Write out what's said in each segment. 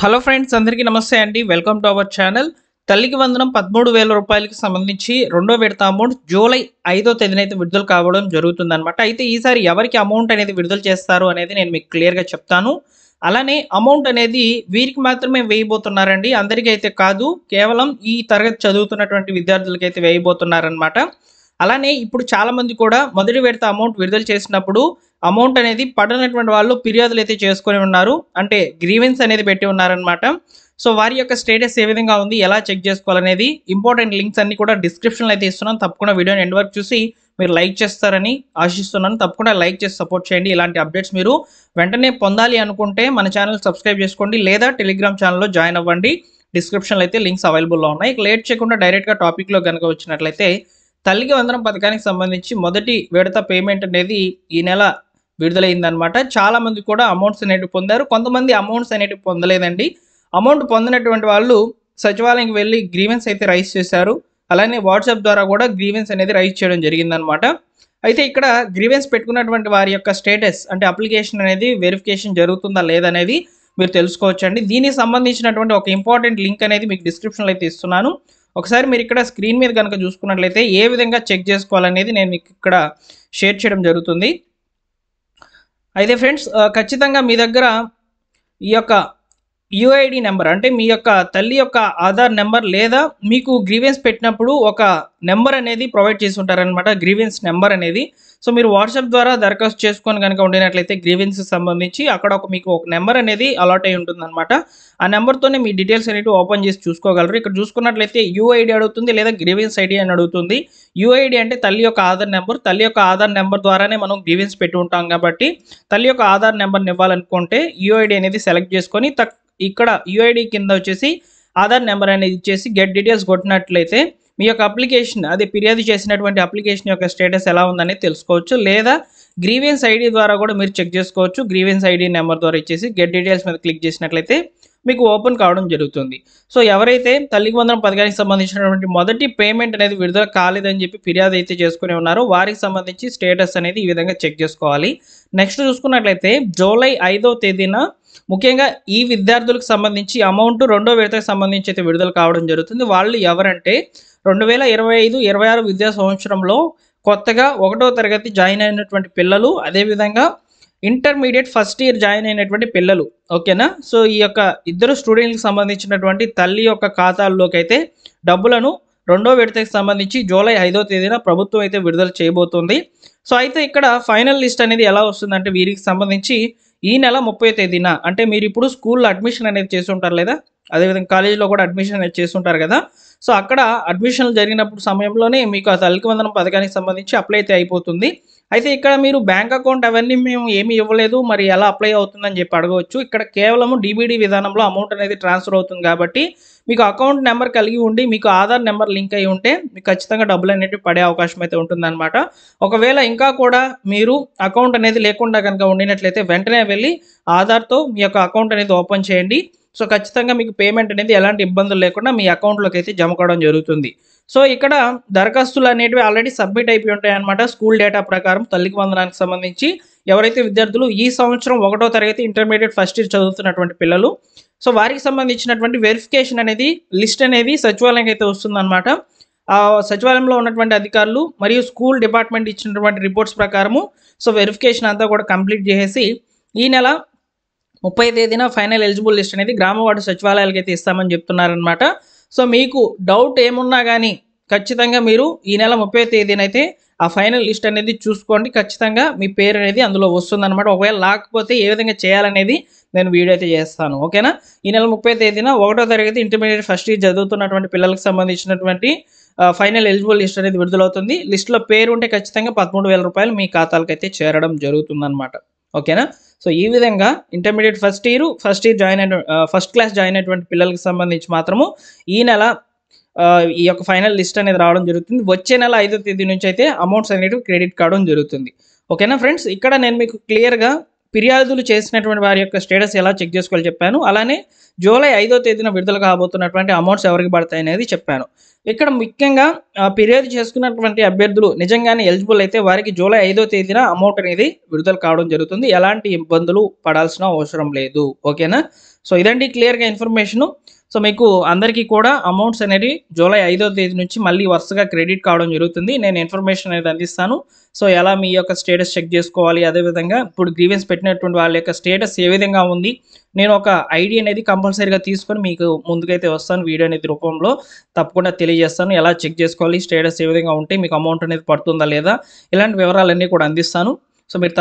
Hello friends, అందరికీ నమస్తే అండి. Welcome to our channel. తల్లికి వందనం 13,000 రూపాయలకి సంబంధించి రెండో విడత అమౌంట్ జూలై 5వ తేదీన అయితే విడుదల కావడం జరుగుతుందన్నమాట. అయితే ఈసారి ఎవరికి అమౌంట్ అనేది విడుదల చేస్తారు అనేది నేను మీకు క్లియర్‌గా చెప్తాను. అలానే అమౌంట్ అనేది వీరికి మాత్రమే వేయబోతున్నారండి. అందరికీ అయితే కాదు. కేవలం ఈ తరగతి చదువుతున్నటువంటి విద్యార్థులకైతే వేయబోతున్నారన్నమాట. అలానే ఇప్పుడు చాలామంది కూడా మొదటి విడత అమౌంట్ విడుదల చేసినప్పుడు అమౌంట్ అనేది పడనటువంటి వాళ్ళు ఫిర్యాదులైతే చేసుకొని ఉన్నారు. అంటే గ్రీవెన్స్ అనేది పెట్టి ఉన్నారనమాట. సో వారి యొక్క స్టేటస్ ఏ విధంగా ఉంది, ఎలా చెక్ చేసుకోవాలనేది ఇంపార్టెంట్ లింక్స్ అన్ని కూడా డిస్క్రిప్షన్లో అయితే ఇస్తున్నాను. తప్పకుండా వీడియోని ఎండ్ వరకు చూసి మీరు లైక్ చేస్తారని ఆశిస్తున్నాను. తప్పకుండా లైక్ చేసి సపోర్ట్ చేయండి. ఇలాంటి అప్డేట్స్ మీరు వెంటనే పొందాలి అనుకుంటే మన ఛానల్ సబ్స్క్రైబ్ చేసుకోండి, లేదా టెలిగ్రామ్ ఛానల్లో జాయిన్ అవ్వండి. డిస్క్రిప్షన్లో అయితే లింక్స్ అవైలబుల్లో ఉన్నాయి. లేట్ చేయకుండా డైరెక్ట్గా టాపిక్లో కనుక వచ్చినట్లయితే తల్లికి వందనం పథకానికి సంబంధించి మొదటి విడత పేమెంట్ అనేది ఈ నెల విడుదలైందనమాట. చాలామంది కూడా అమౌంట్స్ అనేటివి పొందారు. కొంతమంది అమౌంట్స్ అనేటివి పొందలేదండి. అమౌంట్ పొందినటువంటి వాళ్ళు సచివాలయంకి వెళ్ళి గ్రీవెన్స్ అయితే రైజ్ చేశారు. అలానే వాట్సాప్ ద్వారా కూడా గ్రీవెన్స్ అనేది రైజ్ చేయడం జరిగిందనమాట. అయితే ఇక్కడ గ్రీవెన్స్ పెట్టుకున్నటువంటి వారి యొక్క స్టేటస్ అంటే అప్లికేషన్ అనేది వెరిఫికేషన్ జరుగుతుందా లేదనేది మీరు తెలుసుకోవచ్చండి. దీనికి సంబంధించినటువంటి ఒక ఇంపార్టెంట్ లింక్ అనేది మీకు డిస్క్రిప్షన్లో అయితే ఇస్తున్నాను. ఒకసారి మీరు ఇక్కడ స్క్రీన్ మీద కనుక చూసుకున్నట్లయితే ఏ విధంగా చెక్ చేసుకోవాలనేది నేను మీకు ఇక్కడ షేర్ చేయడం జరుగుతుంది. అయితే ఫ్రెండ్స్, ఖచ్చితంగా మీ దగ్గర ఈ యొక్క యూఐడి నెంబర్ అంటే మీ యొక్క తల్లి యొక్క ఆధార్ నెంబర్, లేదా మీకు గ్రీవెన్స్ పెట్టినప్పుడు ఒక నెంబర్ అనేది ప్రొవైడ్ చేసి ఉంటారనమాట, గ్రీవెన్స్ నెంబర్ అనేది. సో మీరు వాట్సాప్ ద్వారా దరఖాస్తు చేసుకొని కనుక ఉండినట్లయితే గ్రీవెన్స్కి సంబంధించి అక్కడ మీకు ఒక నెంబర్ అనేది అలాట్ అయి ఉంటుందన్నమాట. ఆ నెంబర్తోనే మీ డీటెయిల్స్ అనేవి ఓపెన్ చేసి చూసుకోగలరు. ఇక్కడ చూసుకున్నట్లయితే యూఐడి అడుగుతుంది, లేదా గ్రీవెన్స్ ఐడి అని అడుగుతుంది. యూఐడి అంటే తల్లి యొక్క ఆధార్ నెంబర్. తల్లి యొక్క ఆధార్ నెంబర్ ద్వారానే మనం గ్రీవెన్స్ పెట్టి ఉంటాం కాబట్టి తల్లి యొక్క ఆధార్ నెంబర్ని ఇవ్వాలనుకుంటే యూఐడి అనేది సెలెక్ట్ చేసుకొని ఇక్కడ యూఐడి కింద వచ్చేసి ఆధార్ నెంబర్ అనేది ఇచ్చేసి గెట్ డీటెయిల్స్ కొట్టినట్లయితే మీ యొక్క అప్లికేషన్, అదే ఫిర్యాదు చేసినటువంటి అప్లికేషన్ యొక్క స్టేటస్ ఎలా ఉందనేది తెలుసుకోవచ్చు. లేదా గ్రీవెన్స్ ఐడి ద్వారా కూడా మీరు చెక్ చేసుకోవచ్చు. గ్రీవెన్స్ ఐడి నెంబర్ ద్వారా ఇచ్చేసి గెట్ డీటెయిల్స్ మీద క్లిక్ చేసినట్లయితే మీకు ఓపెన్ కావడం జరుగుతుంది. సో ఎవరైతే తల్లికి వందనం పథకానికి సంబంధించినటువంటి మొదటి పేమెంట్ అనేది విడుదల కాలేదని చెప్పి ఫిర్యాదు అయితే చేసుకుని ఉన్నారో వారికి సంబంధించి స్టేటస్ అనేది ఈ విధంగా చెక్ చేసుకోవాలి. నెక్స్ట్ చూసుకున్నట్లయితే జూలై 5వ తేదీన ముఖ్యంగా ఈ విద్యార్థులకు సంబంధించి అమౌంట్ రెండో విడతకు సంబంధించి అయితే విడుదల కావడం జరుగుతుంది. వాళ్ళు ఎవరంటే 2025-26 విద్యా సంవత్సరంలో కొత్తగా 1వ తరగతి జాయిన్ అయినటువంటి పిల్లలు, అదేవిధంగా ఇంటర్మీడియట్ ఫస్ట్ ఇయర్ జాయిన్ అయినటువంటి పిల్లలు. ఓకేనా? సో ఈ యొక్క ఇద్దరు స్టూడెంట్కి సంబంధించినటువంటి తల్లి యొక్క ఖాతాల్లోకి అయితే డబ్బులను రెండో విడతకి సంబంధించి జూలై 5వ తేదీన ప్రభుత్వం అయితే విడుదల చేయబోతుంది. సో అయితే ఇక్కడ ఫైనల్ లిస్ట్ అనేది ఎలా వస్తుందంటే వీరికి సంబంధించి ఈ నెల 30వ తేదీన, అంటే మీరు ఇప్పుడు స్కూల్లో అడ్మిషన్ అనేది చేసి ఉంటారు, లేదా అదేవిధంగా కాలేజీలో కూడా అడ్మిషన్ అనేది చేసి ఉంటారు కదా. సో అక్కడ అడ్మిషన్లు జరిగినప్పుడు సమయంలోనే మీకు ఆ తల్లికి వందనం పథకానికి సంబంధించి అప్లై అయితే అయిపోతుంది. అయితే ఇక్కడ మీరు బ్యాంక్ అకౌంట్ అవన్నీ మేము ఏమీ ఇవ్వలేదు, మరి ఎలా అప్లై అవుతుందని చెప్పి అడగవచ్చు. ఇక్కడ కేవలం డీబీడీ విధానంలో అమౌంట్ అనేది ట్రాన్స్ఫర్ అవుతుంది కాబట్టి మీకు అకౌంట్ నెంబర్ కలిగి ఉండి మీకు ఆధార్ నెంబర్ లింక్ అయి ఉంటే మీకు ఖచ్చితంగా డబ్బులు అనేవి పడే అవకాశం అయితే ఉంటుందన్నమాట. ఒకవేళ ఇంకా కూడా మీరు అకౌంట్ అనేది లేకుండా కనుక ఉండినట్లయితే వెంటనే వెళ్ళి ఆధార్తో మీ యొక్క అకౌంట్ అనేది ఓపెన్ చేయండి. సో ఖచ్చితంగా మీకు పేమెంట్ అనేది ఎలాంటి ఇబ్బందులు లేకుండా మీ అకౌంట్లోకి అయితే జమ కావడం జరుగుతుంది. సో ఇక్కడ దరఖాస్తులు అనేటివి ఆల్రెడీ సబ్మిట్ అయిపోయి ఉంటాయి అన్నమాట. స్కూల్ డేటా ప్రకారం తల్లికి వందనానికి సంబంధించి ఎవరైతే విద్యార్థులు ఈ సంవత్సరం 1వ తరగతి ఇంటర్మీడియట్ ఫస్ట్ ఇయర్ చదువుతున్నటువంటి పిల్లలు, సో వారికి సంబంధించినటువంటి వెరిఫికేషన్ అనేది లిస్ట్ అనేది సచివాలయంకి అయితే వస్తుందన్నమాట. ఆ సచివాలయంలో ఉన్నటువంటి అధికారులు మరియు స్కూల్ డిపార్ట్మెంట్ ఇచ్చినటువంటి రిపోర్ట్స్ ప్రకారము సో వెరిఫికేషన్ అంతా కూడా కంప్లీట్ చేసేసి ఈ నెల 30వ తేదీన ఫైనల్ ఎలిజిబుల్ లిస్ట్ అనేది గ్రామ వార్డు సచివాలయాలకు అయితే ఇస్తామని చెప్తున్నారనమాట. సో మీకు డౌట్ ఏమున్నా కానీ ఖచ్చితంగా మీరు ఈ నెల 30వ తేదీన అయితే ఆ ఫైనల్ లిస్ట్ అనేది చూసుకోండి. ఖచ్చితంగా మీ పేరు అనేది అందులో వస్తుందన్నమాట. ఒకవేళ లేకపోతే ఏ విధంగా చేయాలనేది నేను వీడియో అయితే చేస్తాను. ఓకేనా? ఈ నెల 30వ తేదీన 1వ తరగతి ఇంటర్మీడియట్ ఫస్ట్ ఇయర్ చదువుతున్నటువంటి పిల్లలకు సంబంధించినటువంటి ఫైనల్ ఎలిజిబుల్ లిస్ట్ అనేది విడుదలవుతుంది. లిస్టులో పేరు ఉంటే ఖచ్చితంగా 13,000 రూపాయలు మీ ఖాతాలకు అయితే చేరడం జరుగుతుందన్నమాట. ఓకేనా? సో ఈ విధంగా ఇంటర్మీడియట్ ఫస్ట్ ఇయర్ జాయిన్ అయిన ఫస్ట్ క్లాస్ జాయిన్ అయినటువంటి పిల్లలకు సంబంధించి మాత్రము ఈ నెల ఈ యొక్క ఫైనల్ లిస్ట్ అనేది రావడం జరుగుతుంది. వచ్చే నెల 5వ తేదీ నుంచి అయితే అమౌంట్స్ అనేవి క్రెడిట్ కావడం జరుగుతుంది. ఓకేనా ఫ్రెండ్స్? ఇక్కడ నేను మీకు క్లియర్గా ఫిర్యాదులు చేసినటువంటి వారి యొక్క స్టేటస్ ఎలా చెక్ చేసుకోవాలో చెప్పాను. అలానే జూలై 5వ తేదీన విడుదల కాబోతున్నటువంటి అమౌంట్స్ ఎవరికి పడతాయి అనేది చెప్పాను. ఇక్కడ ముఖ్యంగా ఫిర్యాదు చేసుకున్నటువంటి అభ్యర్థులు నిజంగానే ఎలిజిబుల్ అయితే వారికి జూలై 5వ తేదీన అమౌంట్ అనేది విడుదల కావడం జరుగుతుంది. ఎలాంటి ఇబ్బందులు పడాల్సిన అవసరం లేదు. ఓకేనా? సో ఇదండి క్లియర్‌గా ఇన్ఫర్మేషను. సో మీకు అందరికీ కూడా అమౌంట్స్ అనేవి జూలై 5వ తేదీ నుంచి మళ్ళీ వరుసగా క్రెడిట్ కావడం జరుగుతుంది. నేను ఇన్ఫర్మేషన్ అనేది అందిస్తాను. సో ఎలా మీ యొక్క స్టేటస్ చెక్ చేసుకోవాలి, అదేవిధంగా ఇప్పుడు గ్రీవెన్స్ పెట్టినటువంటి వాళ్ళ యొక్క స్టేటస్ ఏ విధంగా ఉంది, నేను ఒక ఐడీ అనేది కంపల్సరీగా తీసుకొని మీకు ముందుకైతే వస్తాను వీడియో అనేది రూపంలో. తప్పకుండా తెలియజేస్తాను. ఎలా చెక్ చేసుకోవాలి, స్టేటస్ ఏ విధంగా ఉంటే మీకు అమౌంట్ అనేది పడుతుందా లేదా, ఇలాంటి వివరాలన్నీ కూడా అందిస్తాను. సో మీరు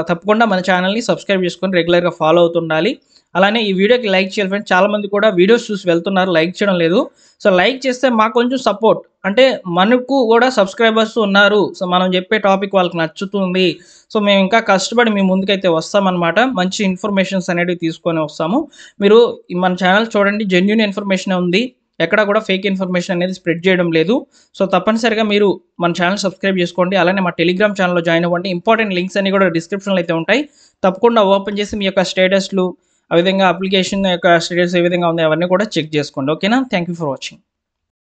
తప్పకుండా మన ఛానల్‌ని సబ్స్క్రైబ్ చేసుకొని రెగ్యులర్‌గా ఫాలో అవుతుండాలి. అలానే ఈ వీడియోకి లైక్ చేయాలి ఫ్రెండ్స్. చాలామంది కూడా వీడియోస్ చూసి వెళ్తున్నారు, లైక్ చేయడం లేదు. సో లైక్ చేస్తే మాకు కొంచెం సపోర్ట్, అంటే మనకు కూడా సబ్స్క్రైబర్స్ ఉన్నారు. సో మనం చెప్పే టాపిక్ వాళ్ళకి నచ్చుతుంది. సో మేము ఇంకా కష్టపడి మీ ముందుకైతే వస్తామన్నమాట. మంచి ఇన్ఫర్మేషన్స్ అనేటివి తీసుకొని వస్తాము. మీరు మన ఛానల్ చూడండి, జెన్యూన్ ఇన్ఫర్మేషనే ఉంది. ఎక్కడ కూడా ఫేక్ ఇన్ఫర్మేషన్ అనేది స్ప్రెడ్ చేయడం లేదు. సో తప్పనిసరిగా మీరు మన ఛానల్ సబ్స్క్రైబ్ చేసుకోండి. అలానే మా టెలిగ్రామ్ ఛానల్‌లో జాయిన్ అవ్వండి. ఇంపార్టెంట్ లింక్స్ అన్నీ కూడా డిస్క్రిప్షన్‌లో అయితే ఉంటాయి. తప్పకుండా ఓపెన్ చేసి మీ యొక్క స్టేటస్‌లు, ఆ విధంగా అప్లికేషన్ యొక్క స్టేటస్ ఏ విధంగా ఉంది అవన్నీ కూడా చెక్ చేసుకోండి. ఓకేనా? Thank you for watching.